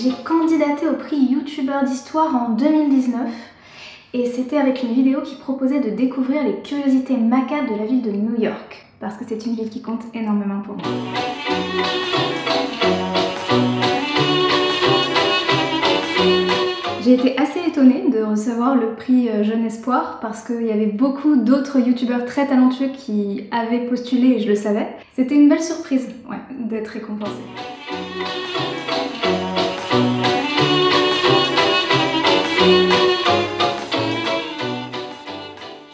J'ai candidaté au prix YouTubeur d'Histoire en 2019 et c'était avec une vidéo qui proposait de découvrir les curiosités macabres de la ville de New York, parce que c'est une ville qui compte énormément pour moi. J'ai été assez étonnée de recevoir le prix Jeune Espoir parce qu'il y avait beaucoup d'autres youtubeurs très talentueux qui avaient postulé et je le savais. C'était une belle surprise, ouais, d'être récompensée.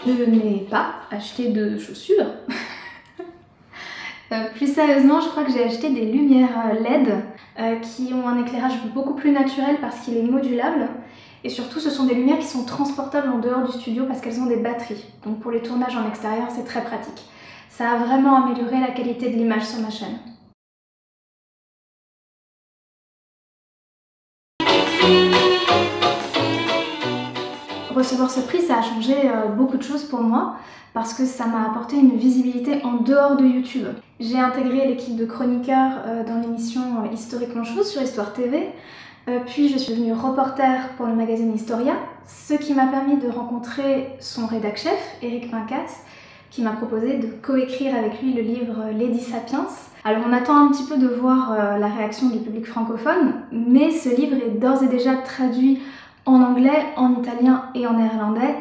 Je n'ai pas acheté de chaussures. Plus sérieusement, je crois que j'ai acheté des lumières LED qui ont un éclairage beaucoup plus naturel parce qu'il est modulable. Et surtout, ce sont des lumières qui sont transportables en dehors du studio parce qu'elles ont des batteries. Donc pour les tournages en extérieur, c'est très pratique. Ça a vraiment amélioré la qualité de l'image sur ma chaîne. Recevoir ce prix, ça a changé beaucoup de choses pour moi parce que ça m'a apporté une visibilité en dehors de YouTube. J'ai intégré l'équipe de chroniqueurs dans l'émission Historiquement Chose sur Histoire TV, puis je suis devenue reporter pour le magazine Historia, ce qui m'a permis de rencontrer son rédac-chef, Éric Pincas, qui m'a proposé de coécrire avec lui le livre Lady Sapiens. Alors on attend un petit peu de voir la réaction du public francophone, mais ce livre est d'ores et déjà traduit en anglais, en italien et en néerlandais,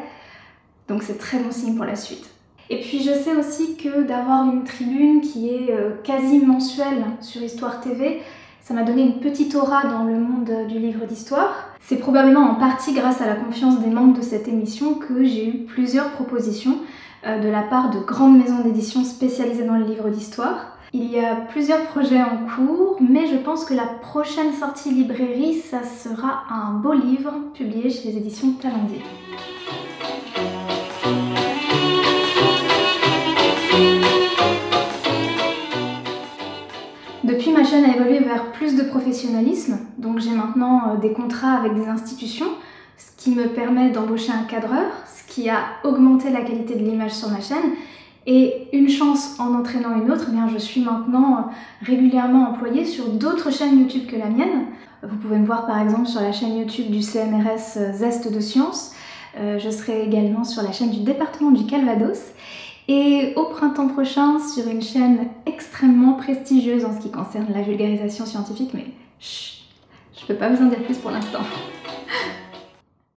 donc c'est très bon signe pour la suite. Et puis je sais aussi que d'avoir une tribune qui est quasi mensuelle sur Histoire TV, ça m'a donné une petite aura dans le monde du livre d'histoire. C'est probablement en partie grâce à la confiance des membres de cette émission que j'ai eu plusieurs propositions de la part de grandes maisons d'édition spécialisées dans le livre d'histoire. Il y a plusieurs projets en cours, mais je pense que la prochaine sortie librairie, ça sera un beau livre publié chez les éditions Talendier. Depuis, ma chaîne a évolué vers plus de professionnalisme, donc j'ai maintenant des contrats avec des institutions, ce qui me permet d'embaucher un cadreur, ce qui a augmenté la qualité de l'image sur ma chaîne. Et une chance en entraînant une autre, eh bien je suis maintenant régulièrement employée sur d'autres chaînes YouTube que la mienne. Vous pouvez me voir par exemple sur la chaîne YouTube du CNRS Zeste de Sciences. Je serai également sur la chaîne du département du Calvados. Et au printemps prochain sur une chaîne extrêmement prestigieuse en ce qui concerne la vulgarisation scientifique, mais chut, je peux pas vous en dire plus pour l'instant.